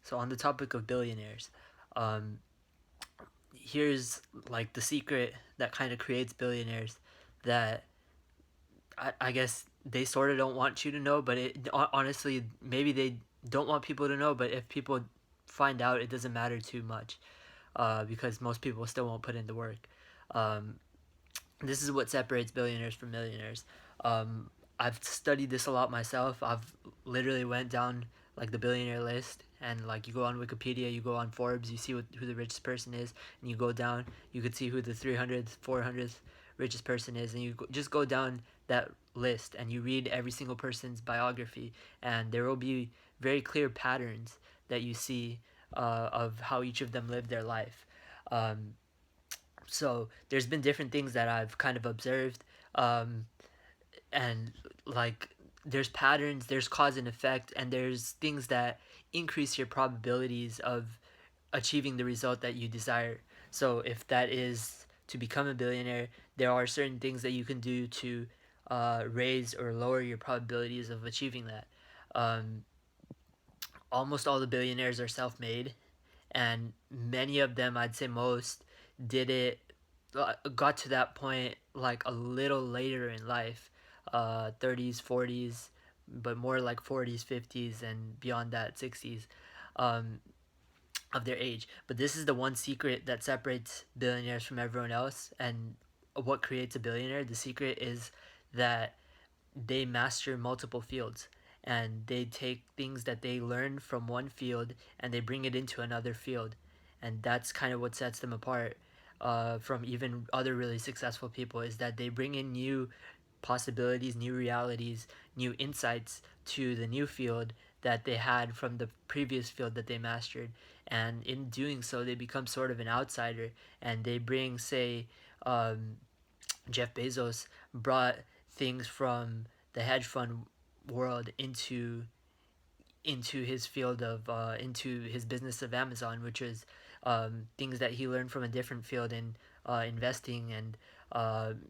So on the topic of billionaires, um, here's like the secret that kind of creates billionaires that I guess they sort of don't want you to know, but honestly, maybe they don't want people to know, but if people find out, it doesn't matter too much, because most people still won't put in the work. Um, this is what separates billionaires from millionaires. Um, I've studied this a lot myself. I've literally went down like the billionaire list, and like you go on Wikipedia, you go on Forbes, you see who the richest person is, and you go down, you could see who the 300th, 400th richest person is, and just go down that list and you read every single person's biography, and there will be very clear patterns that you see of how each of them lived their life. Um, so there's been different things that I've kind of observed, um, and like there's patterns, there's cause and effect, and there's things that increase your probabilities of achieving the result that you desire. So if that is to become a billionaire, there are certain things that you can do to raise or lower your probabilities of achieving that. Um, Almost all the billionaires are self-made, and many of them, I'd say most, did it got to that point like a little later in life, 30s, 40s, but more like 40s, 50s, and beyond that 60s, um, of their age. But this is the one secret that separates billionaires from everyone else, and what creates a billionaire. The secret is that they master multiple fields, and they take things that they learn from one field and they bring it into another field, and that's kind of what sets them apart from even other really successful people, is that they bring in new possibilities, new realities, new insights to the new field that they had from the previous field that they mastered. And in doing so, they become sort of an outsider, and they bring, say, um, Jeff Bezos brought things from the hedge fund world into his field of into his business of Amazon, which is things that he learned from a different field in investing and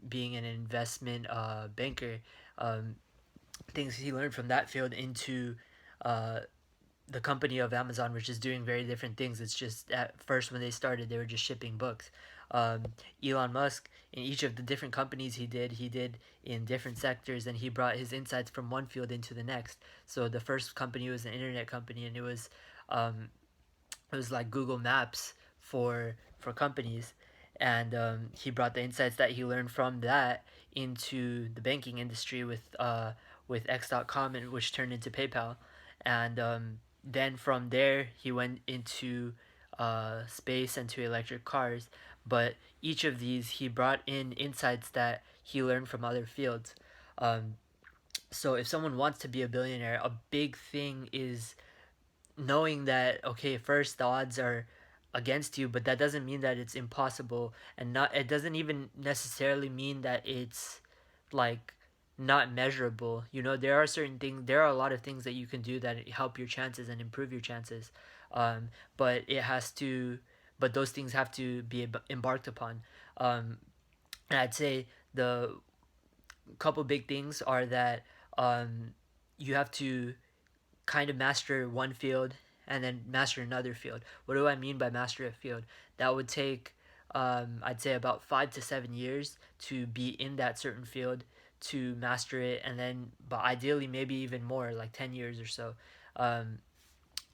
being an investment banker. Um, Things he learned from that field into uh, the company of Amazon, which is doing very different things. It's just at first when they started, they were just shipping books. Um, Elon Musk, in each of the different companies he did in different sectors, and he brought his insights from one field into the next. So the first company was an internet company, and um, it was like Google Maps for companies, and he brought the insights that he learned from that into the banking industry with X.com, and which turned into PayPal, and then from there he went into space and to electric cars. But each of these he brought in insights that he learned from other fields. Um, so if someone wants to be a billionaire, a big thing is knowing that, okay, first the odds are against you, but that doesn't mean that it's impossible, and not it doesn't even necessarily mean that it's like not measurable. You know, there are a lot of things that you can do that help your chances and improve your chances, but it has to but those things have to be embarked upon. um, and I'd say the couple big things are that you have to kind of master one field and then master another field. What do I mean by master a field? That would take, I'd say, about 5 to 7 years to be in that certain field to master it, and then, but ideally, maybe even more, like 10 years or so. Um,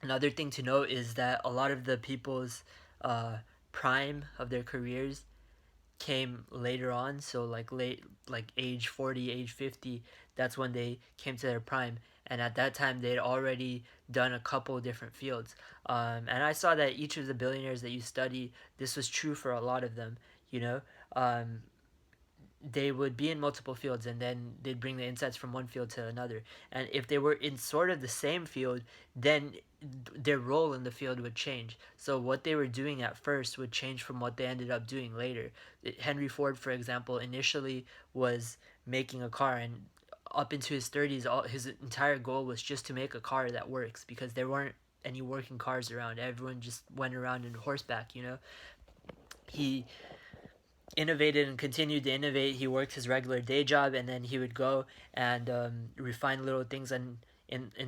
Another thing to note is that a lot of the people's uh, prime of their careers came later on, so like like age 40, age 50, that's when they came to their prime, and at that time they'd already done a couple different fields. And I saw that each of the billionaires that you study, this was true for a lot of them, you know. um, they would be in multiple fields, and then they'd bring the insights from one field to another, and if they were in sort of the same field, then their role in the field would change. So what they were doing at first would change from what they ended up doing later. Henry Ford, for example, initially was making a car, and up into his 30s, all his entire goal was just to make a car that works, because there weren't any working cars around. Everyone just went around in horseback, you know. He innovated and continued to innovate. He worked his regular day job, and then he would go and refine little things in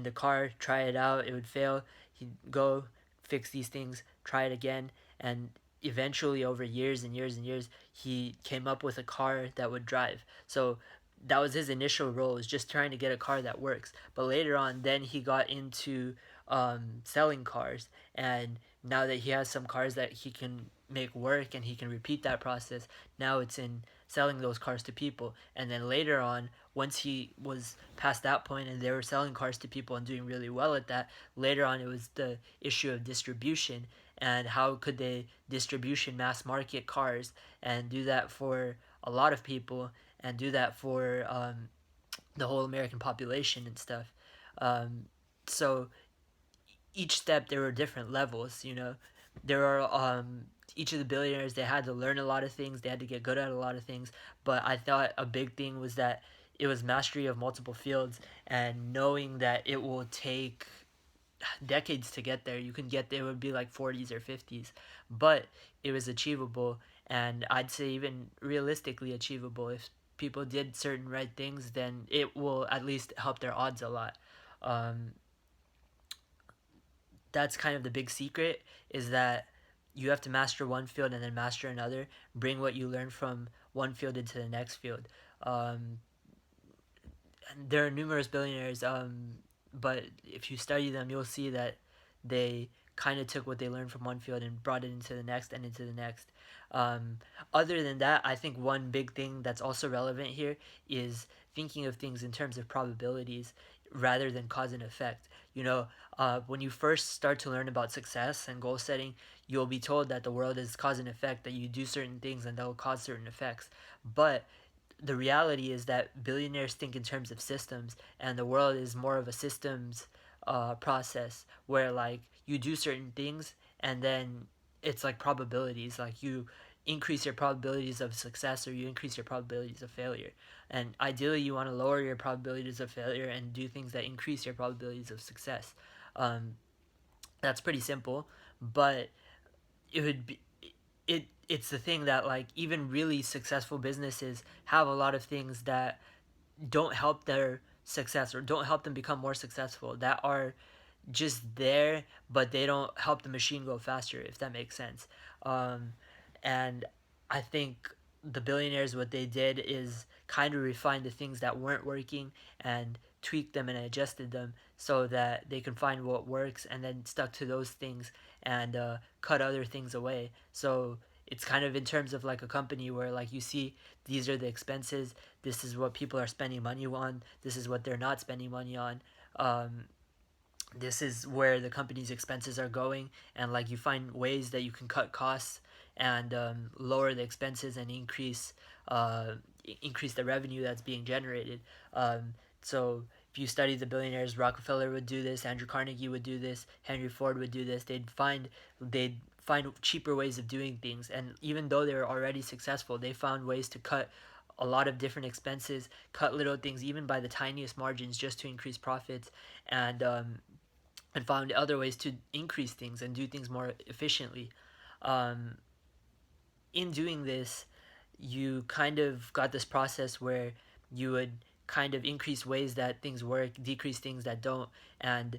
the car, try it out. It would fail. He'd go fix these things, try it again, and eventually over years and years and years he came up with a car that would drive. So that was his initial role, was just trying to get a car that works. But later on, then he got into selling cars, and now that he has some cars that he can make work and he can repeat that process, now it's in selling those cars to people. And then later on, once he was past that point and they were selling cars to people and doing really well at that, later on it was the issue of distribution, and how could they distribution mass market cars and do that for a lot of people, and do that for the whole American population and stuff. Um, so each step there were different levels. There are each of the billionaires, they had to learn a lot of things, they had to get good at a lot of things. But I thought a big thing was that it was mastery of multiple fields, and knowing that it will take decades to get there. You can get there, it would be like 40s or 50s, but it was achievable, and I'd say even realistically achievable. If people did certain right things, then it will at least help their odds a lot. um, that's kind of the big secret, is that you have to master one field and then master another, bring what you learn from one field into the next field. um, there are numerous billionaires, but if you study them, you'll see that they kind of took what they learned from one field and brought it into the next and into the next. Um, Other than that, I think one big thing that's also relevant here is thinking of things in terms of probabilities rather than cause and effect. When you first start to learn about success and goal setting, you'll be told that the world is cause and effect, that you do certain things and they'll cause certain effects. But the reality is that billionaires think in terms of systems, and the world is more of a systems process, where like you do certain things and then it's like probabilities, like you increase your probabilities of success or you increase your probabilities of failure. And ideally you want to lower your probabilities of failure and do things that increase your probabilities of success. um, that's pretty simple, but it would be it's the thing that like even really successful businesses have a lot of things that don't help their success or don't help them become more successful, that are just there, but they don't help the machine go faster, if that makes sense. um, and I think the billionaires, what they did is kind of refine the things that weren't working and tweak them and adjusted them so that they can find what works, and then stuck to those things, and cut other things away. So it's kind of in terms of like a company where like you see these are the expenses, this is what people are spending money on, this is what they're not spending money on. um, this is where the company's expenses are going, and like you find ways that you can cut costs and lower the expenses and uh, increase the revenue that's being generated. So if you study the billionaires, Rockefeller would do this, Andrew Carnegie would do this, Henry Ford would do this. They'd find cheaper ways of doing things, and even though they were already successful, they found ways to cut a lot of different expenses, cut little things even by the tiniest margins, just to increase profits, and found other ways to increase things and do things more efficiently. Um, in doing this, you kind of got this process where you would kind of increase ways that things work, decrease things that don't, and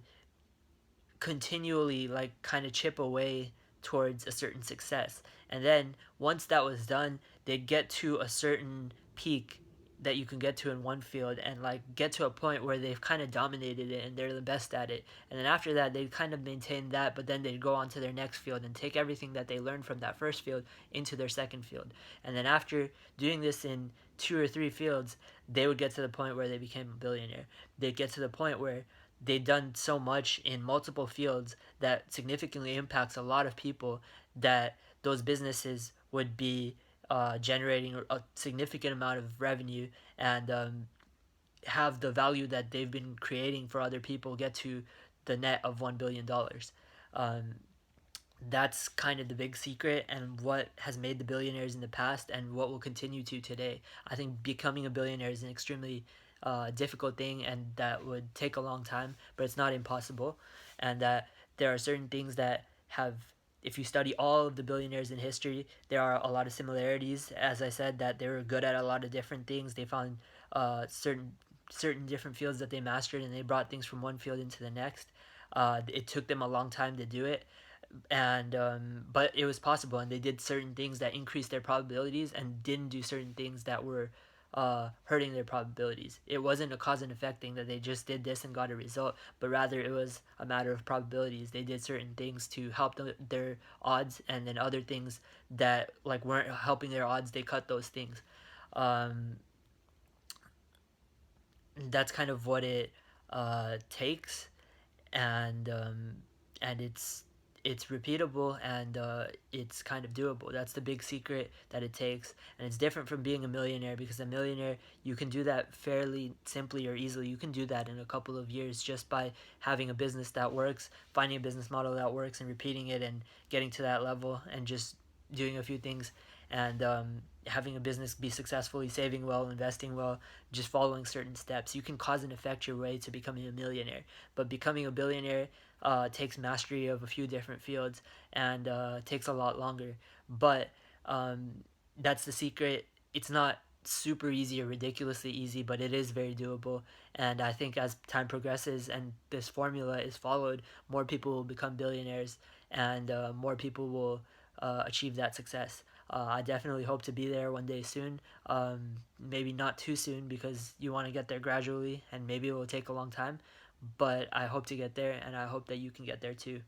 continually like kind of chip away towards a certain success. And then once that was done, they'd get to a certain peak that you can get to in one field, and like get to a point where they've kind of dominated it and they're the best at it. And then after that, they'd kind of maintain that, but then they'd go on to their next field and take everything that they learned from that first field into their second field. And then after doing this in two or three fields, they would get to the point where they became a billionaire. They'd get to the point where they've done so much in multiple fields that significantly impacts a lot of people, that those businesses would be generating a significant amount of revenue, and have the value that they've been creating for other people get to the net of $1 billion. Um, that's kind of the big secret, and what has made the billionaires in the past and what will continue to today. I think becoming a billionaire is an extremely difficult thing, and that would take a long time, but it's not impossible. And that there are certain things that have, if you study all of the billionaires in history, there are a lot of similarities. As I said, that they were good at a lot of different things. They found certain different fields that they mastered, and they brought things from one field into the next. It took them a long time to do it. And but it was possible, and they did certain things that increased their probabilities and didn't do certain things that were hurting their probabilities. It wasn't a cause and effect thing that they just did this and got a result, but rather it was a matter of probabilities. They did certain things to help their odds, and then other things that like weren't helping their odds, they cut those things. um, that's kind of what it takes. And and it's repeatable, and it's kind of doable. That's the big secret that it takes, and it's different from being a millionaire, because a millionaire, you can do that fairly simply or easily. You can do that in a couple of years just by having a business that works, finding a business model that works, and repeating it, and getting to that level, and just doing a few things, and having a business be successfully, saving well, investing well, just following certain steps. You can cause and effect your way to becoming a millionaire, but becoming a billionaire takes mastery of a few different fields, and takes a lot longer. But um, that's the secret. It's not super easy or ridiculously easy, but it is very doable. And I think as time progresses and this formula is followed, more people will become billionaires, and more people will achieve that success. I definitely hope to be there one day soon. Maybe not too soon, because you want to get there gradually, and maybe it will take a long time. But I hope to get there, and I hope that you can get there too.